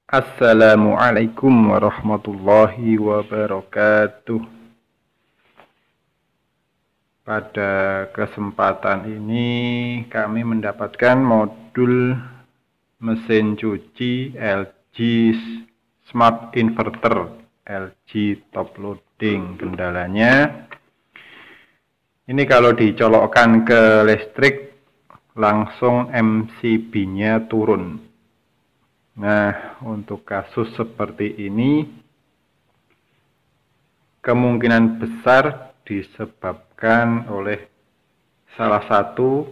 Assalamualaikum warahmatullahi wabarakatuh. Pada kesempatan ini kami mendapatkan modul mesin cuci LG Smart Inverter LG Top Loading. Kendalanya ini kalau dicolokkan ke listrik langsung MCB-nya turun. Nah, untuk kasus seperti ini kemungkinan besar disebabkan oleh salah satu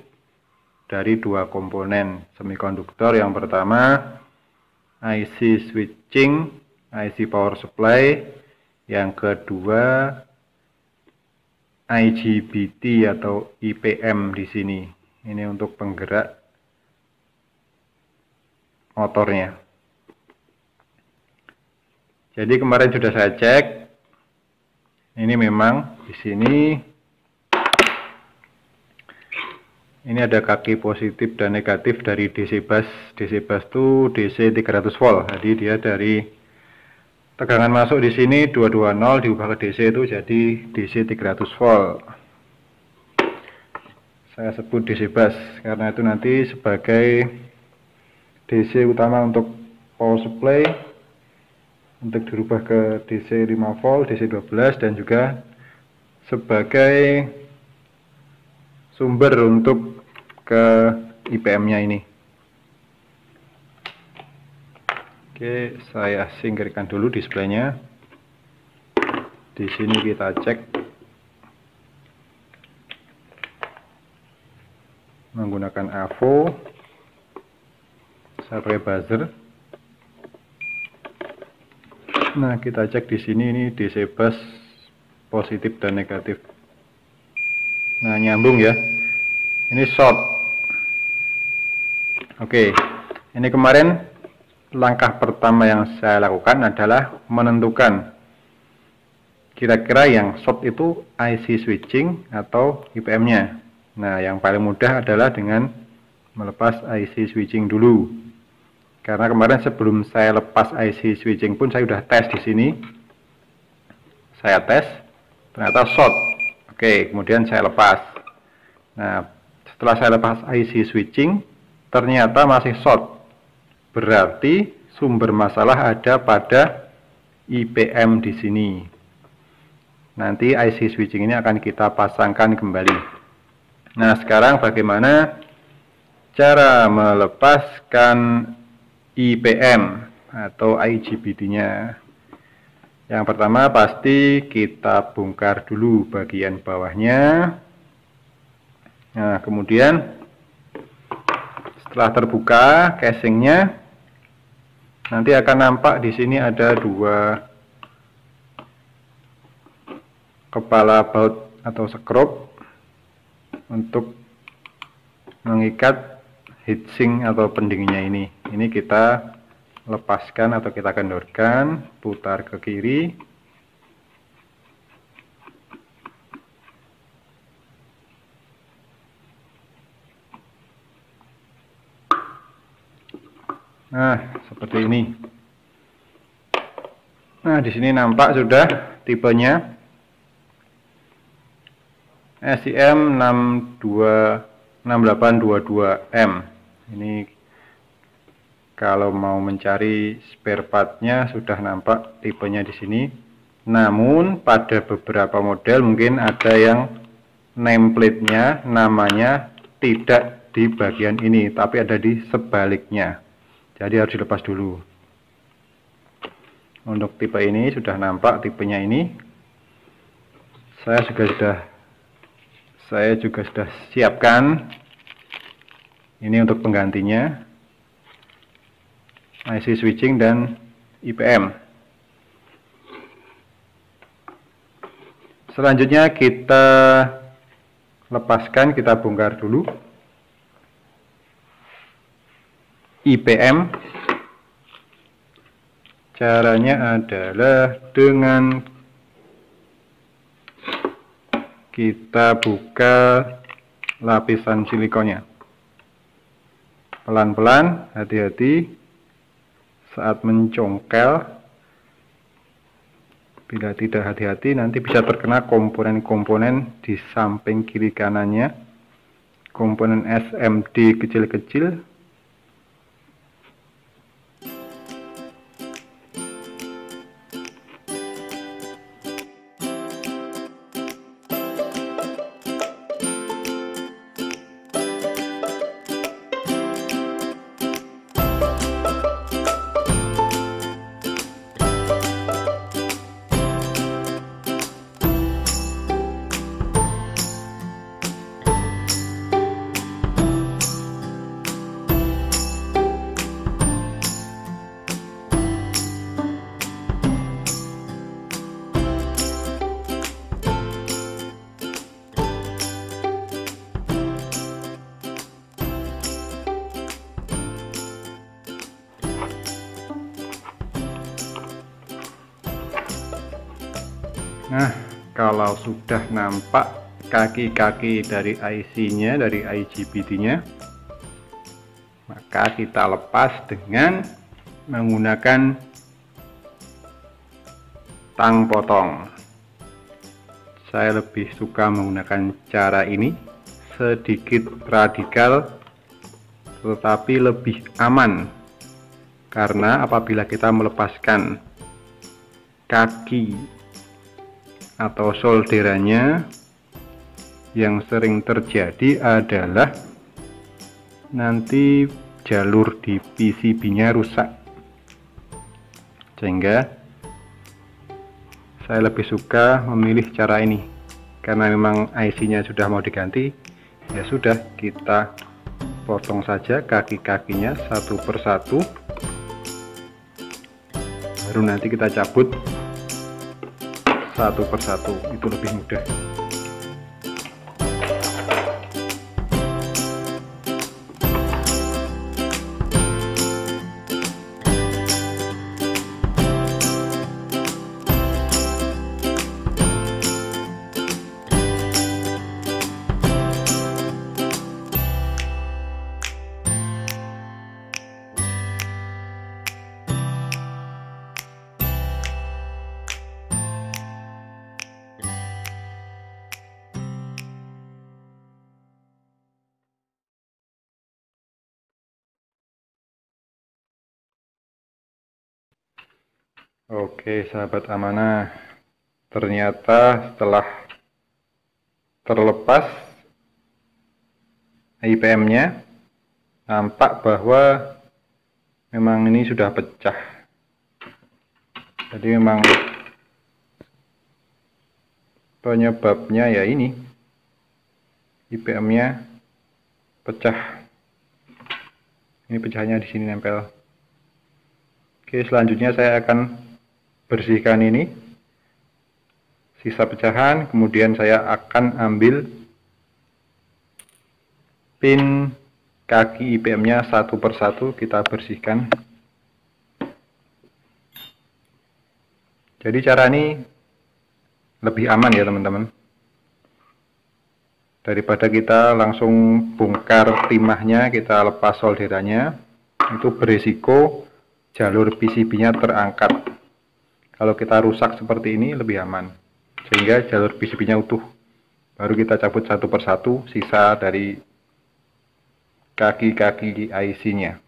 dari dua komponen semikonduktor. Yang pertama IC switching, IC power supply. Yang kedua IGBT atau IPM di sini. Ini untuk penggerak motornya. Jadi kemarin sudah saya cek. Ini memang di sini ini ada kaki positif dan negatif dari DC bus. DC bus itu DC 300 volt. Jadi dia dari tegangan masuk di sini 220 diubah ke DC itu jadi DC 300 volt. Saya sebut DC bus karena itu nanti sebagai DC utama untuk power supply, untuk dirubah ke DC 5 volt, DC 12, dan juga sebagai sumber untuk ke IPM-nya ini. Oke, saya singkirkan dulu displaynya. Di sini kita cek menggunakan AVO. Saya pakai buzzer. Nah, kita cek di sini ini DC bus positif dan negatif. Nah, nyambung ya. Ini short. Oke. Ini kemarin langkah pertama yang saya lakukan adalah menentukan kira-kira yang short itu IC switching atau IPM-nya. Nah, yang paling mudah adalah dengan melepas IC switching dulu. Karena kemarin sebelum saya lepas IC switching pun saya sudah tes di sini. Saya tes, ternyata short. Oke, kemudian saya lepas. Nah, setelah saya lepas IC switching, ternyata masih short. Berarti sumber masalah ada pada IPM di sini. Nanti IC switching ini akan kita pasangkan kembali. Nah, sekarang bagaimana cara melepaskan IPM atau IGBT-nya? Yang pertama pasti kita bongkar dulu bagian bawahnya. Nah, kemudian setelah terbuka casingnya, nanti akan nampak di sini ada dua kepala baut atau skrup untuk mengikat heatsink atau pendinginnya ini. Ini kita lepaskan atau kita kendorkan, putar ke kiri. Nah, seperti ini. Nah, di sini nampak sudah tipenya SIM 6822M. Ini kalau mau mencari spare partnya sudah nampak tipenya di sini. Namun pada beberapa model mungkin ada yang nameplate-nya namanya tidak di bagian ini, tapi ada di sebaliknya. Jadi harus dilepas dulu. Untuk tipe ini sudah nampak tipenya ini. Saya juga sudah siapkan. Ini untuk penggantinya, IC switching dan IPM. Selanjutnya kita lepaskan, kita bongkar dulu IPM. Caranya adalah dengan kita buka lapisan silikonnya. Pelan-pelan, hati-hati, saat mencongkel, bila tidak hati-hati nanti bisa terkena komponen-komponen di samping kiri kanannya, komponen SMD kecil-kecil. Nah, kalau sudah nampak kaki-kaki dari IC-nya, dari IGBT-nya, maka kita lepas dengan menggunakan tang potong. Saya lebih suka menggunakan cara ini, sedikit radikal tetapi lebih aman, karena apabila kita melepaskan kaki atau solderannya, yang sering terjadi adalah nanti jalur di PCB-nya rusak, sehingga saya lebih suka memilih cara ini. Karena memang IC-nya sudah mau diganti, ya sudah, kita potong saja kaki-kakinya satu persatu, baru nanti kita cabut satu persatu, itu lebih mudah. Oke sahabat amanah, ternyata setelah terlepas IPM-nya, nampak bahwa memang ini sudah pecah. Jadi memang penyebabnya ya ini, IPM-nya pecah. Ini pecahnya di sini nempel. Oke, selanjutnya saya akan bersihkan ini, sisa pecahan, kemudian saya akan ambil pin kaki IPM-nya satu persatu, kita bersihkan. Jadi cara ini lebih aman ya teman-teman, daripada kita langsung bongkar timahnya, kita lepas solderannya, itu berisiko jalur PCB-nya terangkat. Kalau kita rusak seperti ini lebih aman, sehingga jalur PCB-nya utuh. Baru kita cabut satu persatu sisa dari kaki-kaki IC-nya.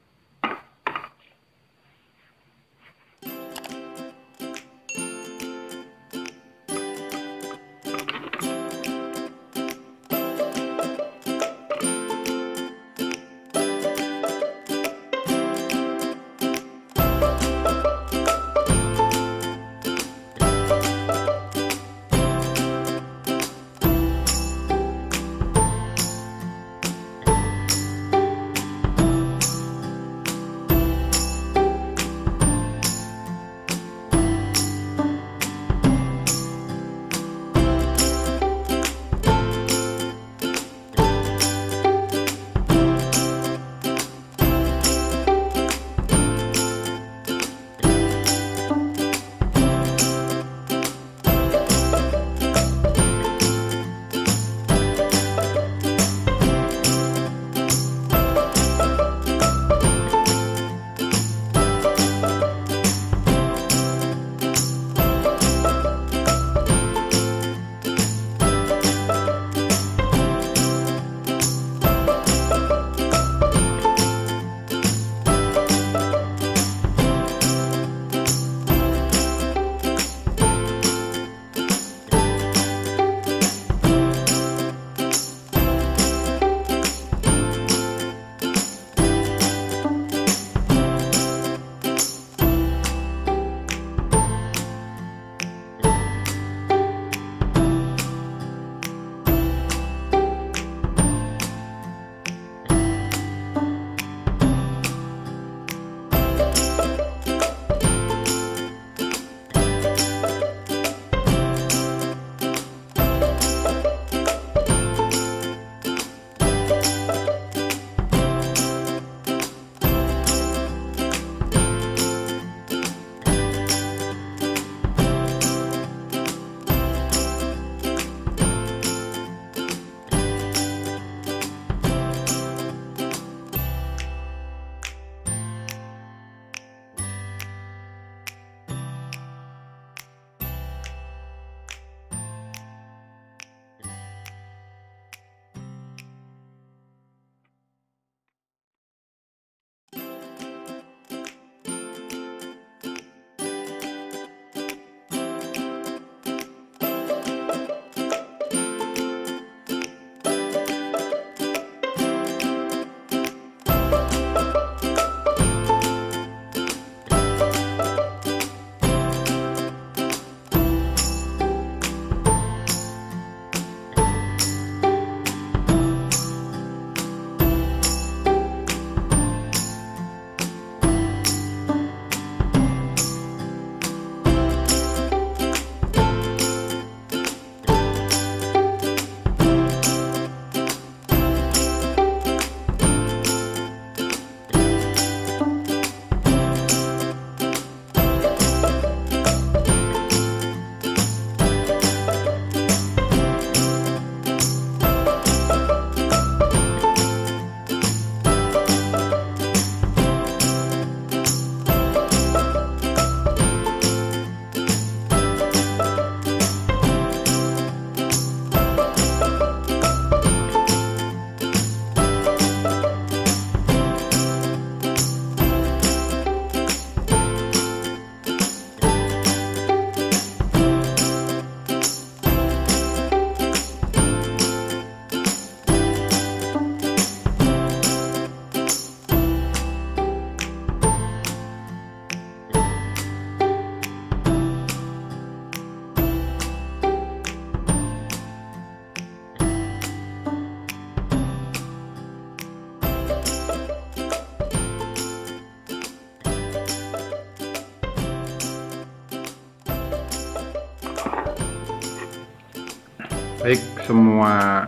Baik, semua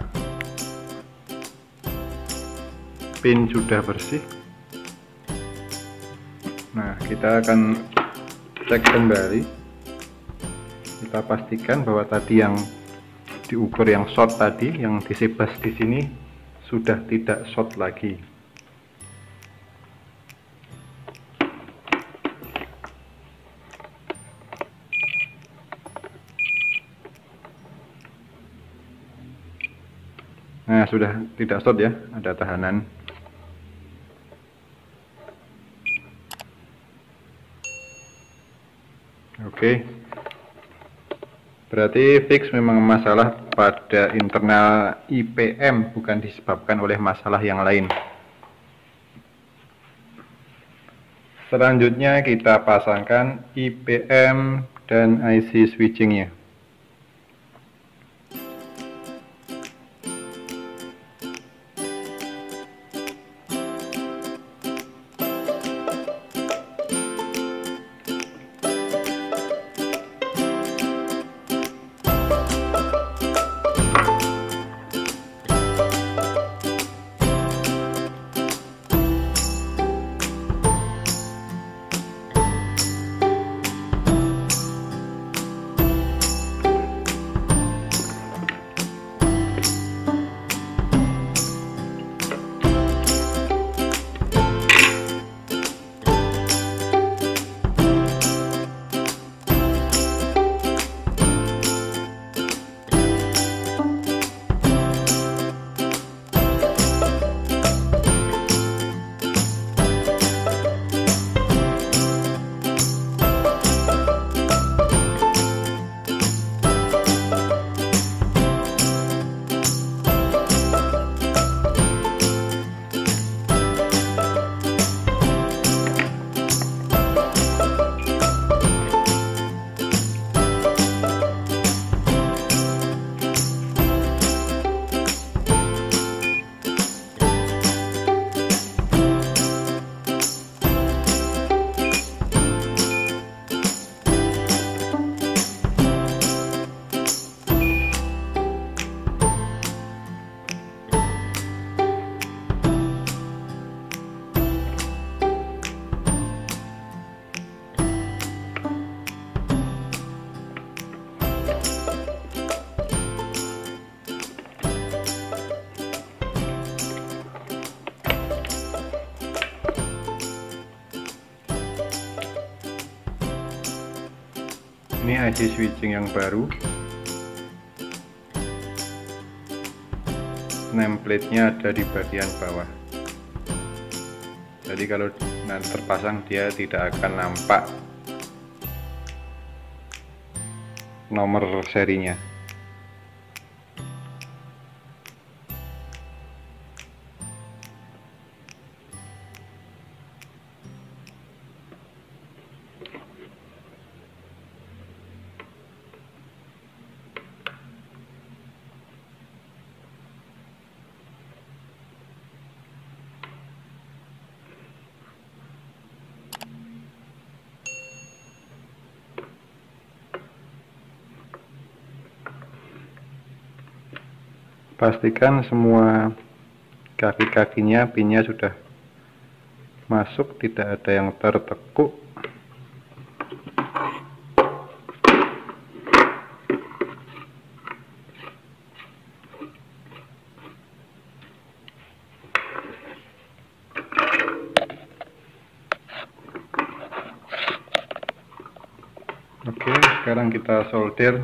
pin sudah bersih. Nah, kita akan cek kembali. Kita pastikan bahwa tadi yang diukur yang short tadi, yang disebas di sini sudah tidak short lagi. Nah, sudah tidak short ya, ada tahanan. Oke, berarti fix memang masalah pada internal IPM, bukan disebabkan oleh masalah yang lain. Selanjutnya kita pasangkan IPM dan IC switchingnya. Ini IC switching yang baru, nameplate-nya ada di bagian bawah. Jadi kalau nanti terpasang dia tidak akan nampak nomor serinya. Pastikan semua kaki-kakinya pinnya sudah masuk, tidak ada yang tertekuk. Oke, sekarang kita solder.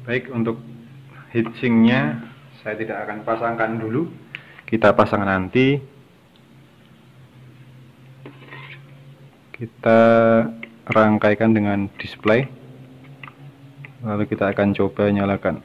Baik, untuk heatsinknya saya tidak akan pasangkan dulu, kita pasang nanti. Kita rangkaikan dengan display, lalu kita akan coba nyalakan.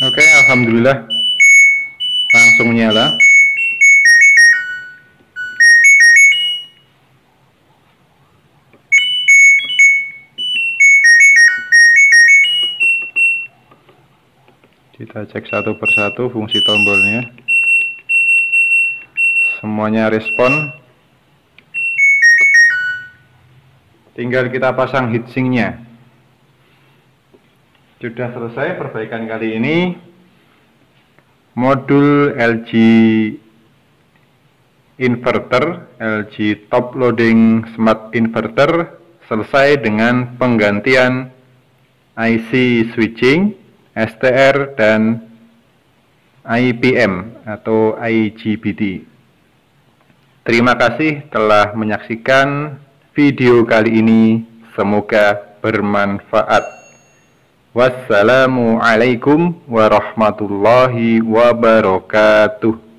Oke, alhamdulillah langsung nyala. Kita cek satu persatu fungsi tombolnya. Semuanya respon. Tinggal kita pasang heatsinknya. Sudah selesai perbaikan kali ini. Modul LG inverter, LG top loading smart inverter selesai dengan penggantian IC switching, STR, dan IPM atau IGBT. Terima kasih telah menyaksikan video kali ini. Semoga bermanfaat. Wassalamualaikum warahmatullahi wabarakatuh.